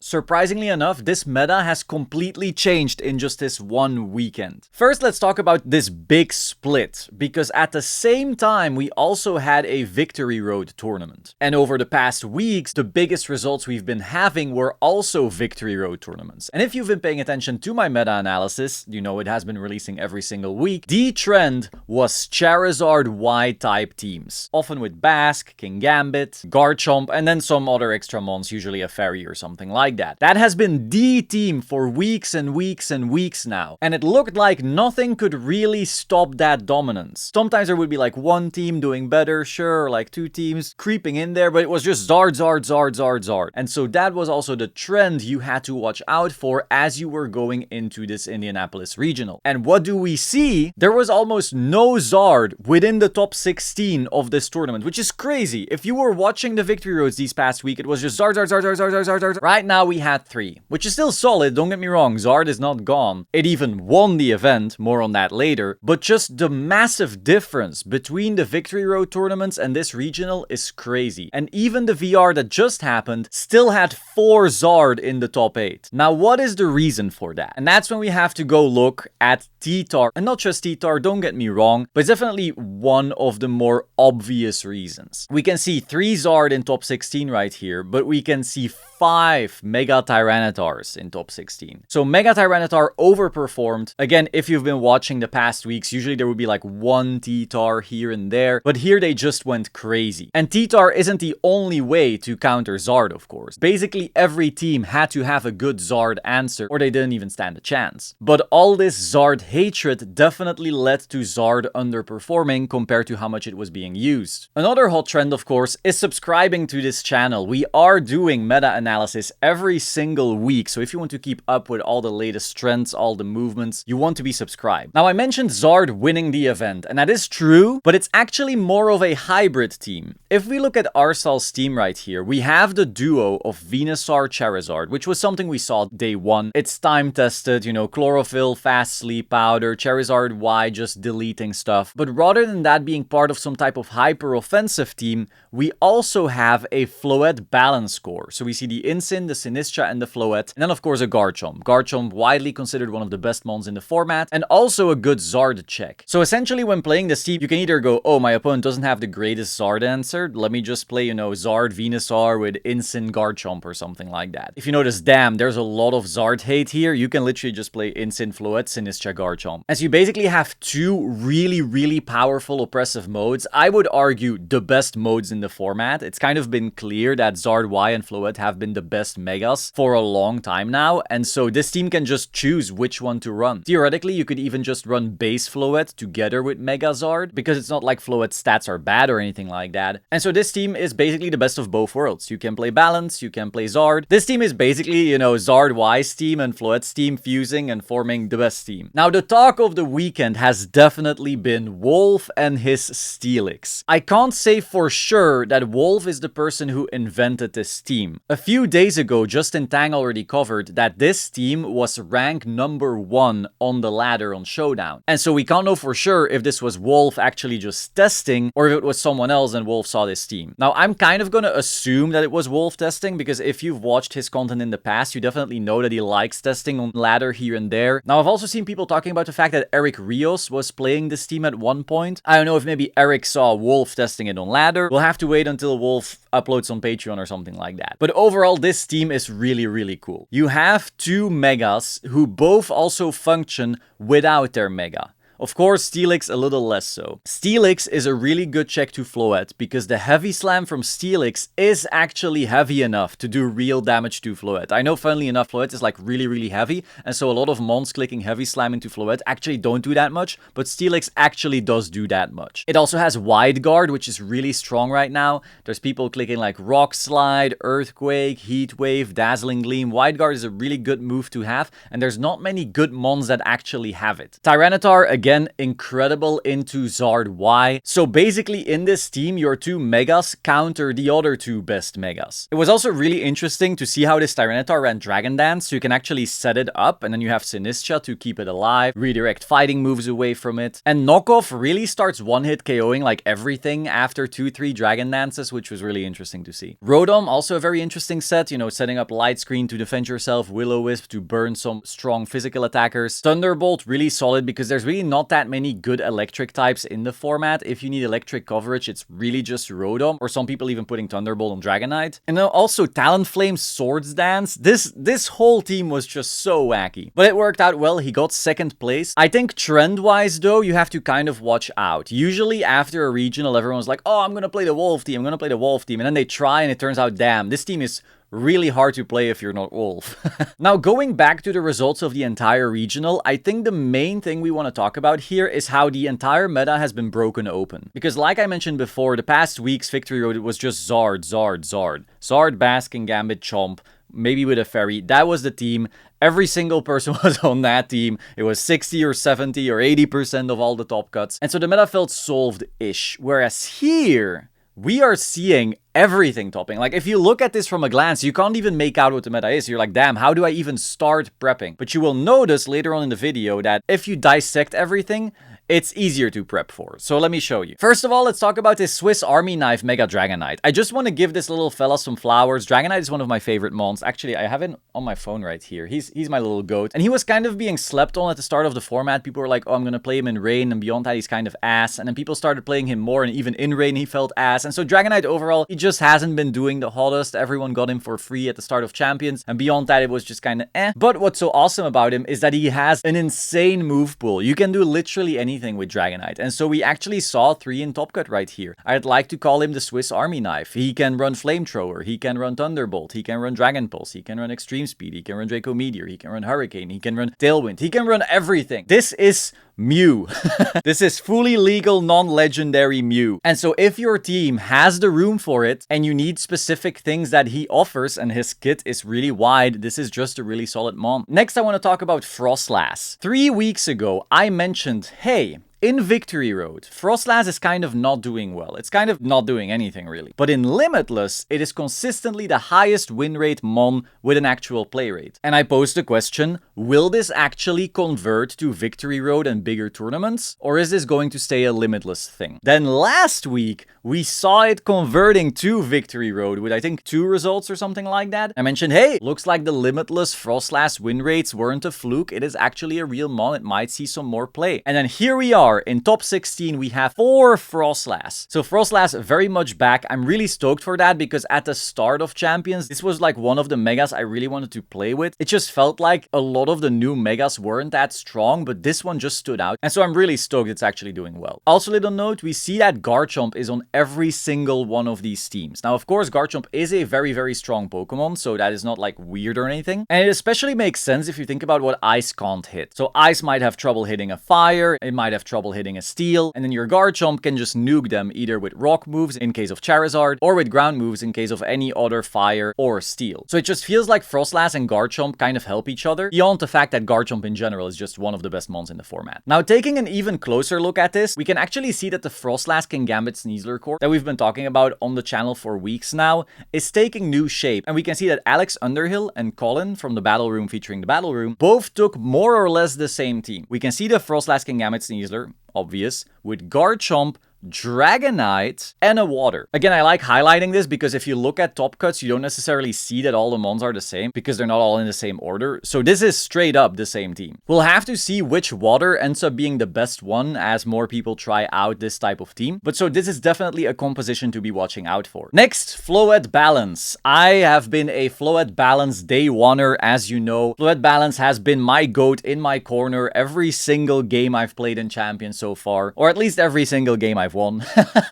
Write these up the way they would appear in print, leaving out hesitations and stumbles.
Surprisingly enough, this meta has completely changed in just this one weekend. First, let's talk about this big split, because at the same time, we also had a Victory Road tournament. And over the past weeks, the biggest results we've been having were also Victory Road tournaments. And if you've been paying attention to my meta-analysis, you know it has been releasing every single week, the trend was Charizard Y-type teams. Often with Basque, Kingambit, Garchomp, and then some other extra mons, usually a Fairy or something like that. That has been the team for weeks and weeks and weeks now. And it looked like nothing could really stop that dominance. Sometimes there would be like one team doing better, sure, like two teams creeping in there, but it was just Zard, Zard, Zard, Zard, Zard. And so that was also the trend you had to watch out for as you were going into this Indianapolis regional. And what do we see? There was almost no Zard within the top 16 of this tournament, which is crazy. If you were watching the Victory Roads these past week, it was just Zard, Zard, Zard, Zard, Zard, Zard, Zard, Zard. Right now we had 3, which is still solid, don't get me wrong, Zard is not gone. It even won the event, more on that later, but just the massive difference between the Victory Road tournaments and this regional is crazy. And even the VR that just happened still had 4 Zard in the top 8. Now what is the reason for that? And that's when we have to go look at T-Tar, and not just T-Tar, don't get me wrong, but it's definitely one of the more obvious reasons. We can see 3 Zard in top 16 right here, but we can see 5 Mega Tyrannitars in top 16. So Mega Tyranitar overperformed. Again, if you've been watching the past weeks, usually there would be like one T-Tar here and there, but here they just went crazy. And T-Tar isn't the only way to counter Zard, of course. Basically, every team had to have a good Zard answer, or they didn't even stand a chance. But all this Zard hatred definitely led to Zard underperforming compared to how much it was being used. Another hot trend, of course, is subscribing to this channel. We are doing meta analysis every single week, so if you want to keep up with all the latest trends, all the movements, you want to be subscribed. Now, I mentioned Zard winning the event, and that is true, but it's actually more of a hybrid team. If we look at Arsal's team right here, we have the duo of Venusaur Charizard, which was something we saw day 1. It's time tested, you know, Chlorophyll, Fast Sleep Powder, Charizard Y just deleting stuff. But rather than that being part of some type of hyper-offensive team, we also have a Floette balance score. So we see the Incin, the Sinistcha, and the Floette, and then of course a Garchomp. Garchomp widely considered one of the best mons in the format, and also a good Zard check. So essentially when playing this team, you can either go, oh, my opponent doesn't have the greatest Zard answer, let me just play, you know, Zard Venusaur with Incin Garchomp or something like that. If you notice, damn, there's a lot of Zard hate here, you can literally just play Incin Floette, Sinistcha Garchomp. And so you basically have 2 really powerful oppressive modes. I would argue the best modes in the format. It's kind of been clear that Zard Y and Floette have been the best megas for a long time now, and so this team can just choose which one to run. Theoretically, you could even just run base Floette together with Mega Zard, because it's not like Floette's stats are bad or anything like that. And so this team is basically the best of both worlds. You can play balance, you can play Zard. This team is basically, you know, Zard Y's team and Floette's team fusing and forming the best team. Now, the talk of the weekend has definitely been Wolfe and his Steelix. I can't say for sure that Wolfe is the person who invented this team. A few days ago, Justin Tang already covered that this team was ranked number 1 on the ladder on Showdown. And so we can't know for sure if this was Wolfe actually just testing, or if it was someone else and Wolfe saw this team. Now, I'm kind of gonna assume that it was Wolfe testing, because if you've watched his content in the past, you definitely know that he likes testing on ladder here and there. Now, I've also seen people talking about the fact that Eric Rios was playing this team at one point. I don't know if maybe Eric saw Wolfe testing it on ladder. We'll have to wait until Wolfe uploads on Patreon or something like that. But overall, this team is really cool. You have 2 megas who both also function without their mega. Of course, Steelix a little less so. Steelix is a really good check to Floette, because the Heavy Slam from Steelix is actually heavy enough to do real damage to Floette. I know, funnily enough, Floette is like really heavy, and so a lot of mons clicking Heavy Slam into Floette actually don't do that much, but Steelix actually does do that much. It also has Wide Guard, which is really strong right now. There's people clicking like Rock Slide, Earthquake, Heat Wave, Dazzling Gleam. Wide Guard is a really good move to have, and there's not many good mons that actually have it. Tyranitar, again, Again, incredible into Zard Y. So basically in this team, your 2 Megas counter the other 2 best Megas. It was also really interesting to see how this Tyranitar ran Dragon Dance, so you can actually set it up, and then you have Sinistcha to keep it alive, redirect fighting moves away from it. And Knockoff really starts one-hit KOing like everything after 2-3 Dragon Dances, which was really interesting to see. Rotom, also a very interesting set, you know, setting up Light Screen to defend yourself, Will-O-Wisp to burn some strong physical attackers. Thunderbolt, really solid because there's really not that many good electric types in the format. If you need electric coverage, it's really just Rotom, or some people even putting Thunderbolt on Dragonite. And then also Talonflame, Swords Dance. This whole team was just so wacky. But it worked out well. He got 2nd place. I think trend-wise though, you have to kind of watch out. Usually after a regional, everyone's like, oh, I'm gonna play the Wolf team, I'm gonna play the Wolf team. And then they try and it turns out, damn, this team is really hard to play if you're not Wolf. Now, going back to the results of the entire regional, I think the main thing we want to talk about here is how the entire meta has been broken open. Because like I mentioned before, the past week's Victory Road, it was just Zard, Zard, Zard. Zard, Baskin, Gambit, Chomp, maybe with a Fairy. That was the team. Every single person was on that team. It was 60 or 70 or 80% of all the top cuts. And so the meta felt solved-ish. Whereas here, we are seeing everything topping. Like, if you look at this from a glance, you can't even make out what the meta is. You're like, damn, how do I even start prepping? But you will notice later on in the video that if you dissect everything, it's easier to prep for. So let me show you. First of all, let's talk about this Swiss Army Knife Mega Dragonite. I just want to give this little fella some flowers. Dragonite is one of my favorite mons. Actually, I have it on my phone right here. He's my little goat. And he was kind of being slept on at the start of the format. People were like, oh, I'm going to play him in rain. And beyond that, he's kind of ass. And then people started playing him more. And even in rain, he felt ass. And so Dragonite overall, he just hasn't been doing the hottest. Everyone got him for free at the start of Champions. And beyond that, it was just kind of eh. But what's so awesome about him is that he has an insane move pool. You can do literally anything with Dragonite. And so we actually saw 3 in Top Cut right here. I'd like to call him the Swiss Army Knife. He can run Flamethrower, he can run Thunderbolt, he can run Dragon Pulse, he can run Extreme Speed, he can run Draco Meteor, he can run Hurricane, he can run Tailwind, he can run everything. This is Mew. This is fully legal, non-legendary Mew. And so if your team has the room for it and you need specific things that he offers and his kit is really wide, this is just a really solid mon. Next, I want to talk about Froslass. 3 weeks ago, I mentioned, hey, in Victory Road, Froslass is kind of not doing well. It's kind of not doing anything really. But in Limitless, it is consistently the highest win rate mon with an actual play rate. And I posed the question, will this actually convert to Victory Road and bigger tournaments? Or is this going to stay a Limitless thing? Then last week, we saw it converting to Victory Road with I think 2 results or something like that. I mentioned, hey, looks like the Limitless Froslass win rates weren't a fluke. It is actually a real mon. It might see some more play. And then here we are. In top 16, we have 4 Froslass. So Froslass very much back. I'm really stoked for that because at the start of Champions, this was like one of the megas I really wanted to play with. It just felt like a lot of the new megas weren't that strong, but this one just stood out. And so I'm really stoked it's actually doing well. Also, little note, we see that Garchomp is on every single one of these teams. Now, of course, Garchomp is a very, very strong Pokemon, so that is not like weird or anything. And it especially makes sense if you think about what Ice can't hit. So Ice might have trouble hitting a Fire, it might have trouble hitting a Steel, and then your Garchomp can just nuke them either with Rock moves in case of Charizard, or with Ground moves in case of any other Fire or Steel. So it just feels like Froslass and Garchomp kind of help each other, beyond the fact that Garchomp in general is just one of the best mons in the format. Now, taking an even closer look at this, we can actually see that the Froslass King Gambit Sneasler core that we've been talking about on the channel for weeks now is taking new shape. And we can see that Alex Underhill and Colin from the Battle Room featuring the Battle Room both took more or less the same team. We can see the Froslass King Gambit Sneasler, obvious, with Garchomp, Dragonite, and a water. Again, I like highlighting this because if you look at top cuts, you don't necessarily see that all the mons are the same because they're not all in the same order. So this is straight up the same team. We'll have to see which water ends up being the best one as more people try out this type of team. But so this is definitely a composition to be watching out for. Next, Floette Balance. I have been a Floette Balance day oneer, as you know. Floette Balance has been my goat in my corner every single game I've played in Champions so far, or at least every single game I've 5-1.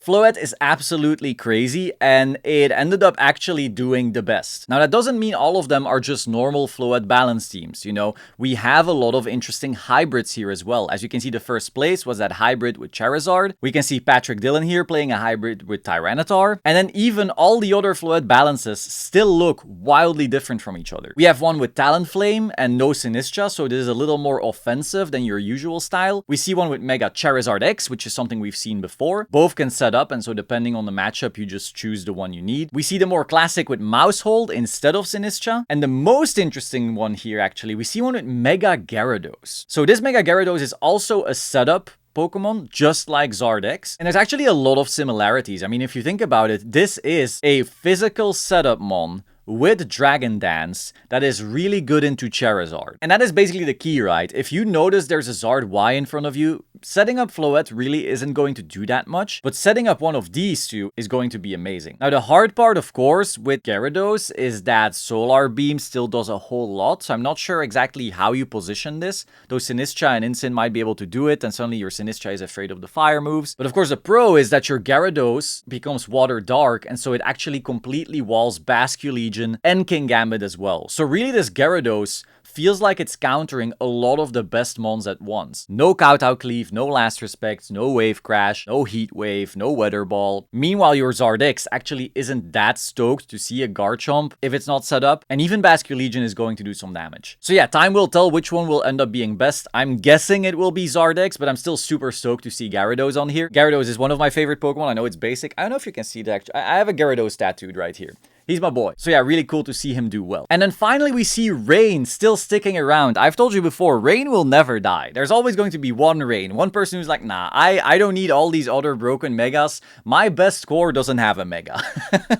Floette is absolutely crazy, and it ended up actually doing the best. Now, that doesn't mean all of them are just normal Floette balance teams, you know. We have a lot of interesting hybrids here as well. As you can see, the first place was that hybrid with Charizard. We can see Patrick Dillon here playing a hybrid with Tyranitar. And then even all the other Floette balances still look wildly different from each other. We have one with Talonflame and no Sinistcha, so this is a little more offensive than your usual style. We see one with Mega Charizard X, which is something we've seen before. Both can set up, and so depending on the matchup, you just choose the one you need. We see the more classic with Mousehold instead of Sinistcha. And the most interesting one here, actually, we see one with Mega Gyarados. So this Mega Gyarados is also a setup Pokemon, just like Zardex. And there's actually a lot of similarities. I mean, if you think about it, this is a physical setup mon with Dragon Dance that is really good into Charizard. And that is basically the key, right? If you notice there's a Zard Y in front of you, setting up Floette really isn't going to do that much, but setting up one of these two is going to be amazing. Now, the hard part, of course, with Gyarados is that Solar Beam still does a whole lot, so I'm not sure exactly how you position this. Though Sinistcha and Incin might be able to do it, and suddenly your Sinistcha is afraid of the fire moves. But of course, the pro is that your Gyarados becomes Water Dark, and so it actually completely walls Basculegion and Kingambit as well. So really, this Gyarados feels like it's countering a lot of the best mons at once. No Kowtow Cleave, no Last Respect, no Wave Crash, no Heat Wave, no Weather Ball. Meanwhile, your Zardex actually isn't that stoked to see a Garchomp if it's not set up, and even Basculegion is going to do some damage. So yeah, time will tell which one will end up being best. I'm guessing it will be Zardex, but I'm still super stoked to see Gyarados on here. Gyarados is one of my favorite Pokemon. I know it's basic. I don't know if you can see that. I have a Gyarados tattooed right here. He's my boy. So yeah, really cool to see him do well. And then finally we see Rain still sticking around. I've told you before, Rain will never die. There's always going to be one Rain. One person who's like, nah, I don't need all these other broken Megas. My best core doesn't have a Mega.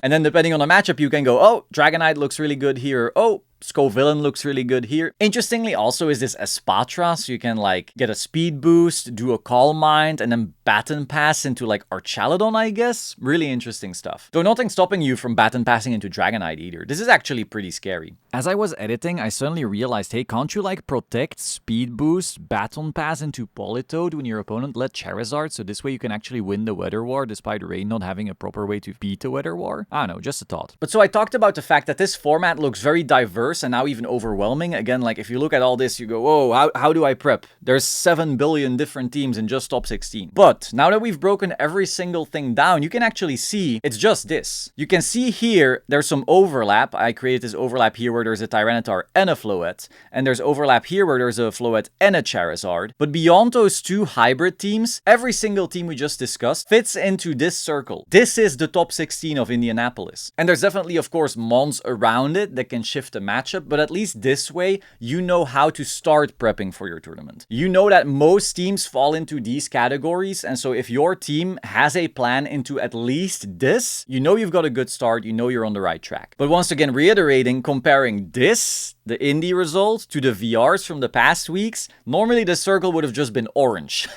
And then depending on the matchup, you can go, oh, Dragonite looks really good here. Oh, Scovillain looks really good here. Interestingly also is this Espatra, so you can like get a speed boost, do a Calm Mind, and then Baton Pass into like Archaludon, I guess. Really interesting stuff. Though nothing stopping you from Baton Passing into Dragonite either. This is actually pretty scary. As I was editing, I suddenly realized, hey, can't you like protect, speed boost, Baton Pass into Politoed when your opponent let Charizard, so this way you can actually win the Weather War despite Rain not having a proper way to beat the Weather War? I don't know, just a thought. But so I talked about the fact that this format looks very diverse and now even overwhelming. Again, like if you look at all this, you go, whoa, how do I prep? There's 7 billion different teams in just top 16. But now that we've broken every single thing down, you can actually see it's just this. You can see here, there's some overlap. I created this overlap here where there's a Tyranitar and a Floette. And there's overlap here where there's a Floette and a Charizard. But beyond those two hybrid teams, every single team we just discussed fits into this circle. This is the top 16 of Indianapolis. And there's definitely, of course, mons around it that can shift the matchup, but at least this way, you know how to start prepping for your tournament. You know that most teams fall into these categories, and so if your team has a plan into at least this, you know you've got a good start, you know you're on the right track. But once again, reiterating, comparing this, the indie result, to the VRs from the past weeks, normally the circle would have just been orange.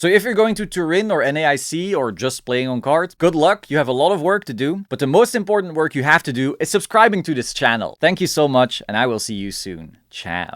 So if you're going to Turin or NAIC or just playing on cards, good luck, you have a lot of work to do, but the most important work you have to do is subscribing to this channel. Thank you so much, and I will see you soon. Ciao.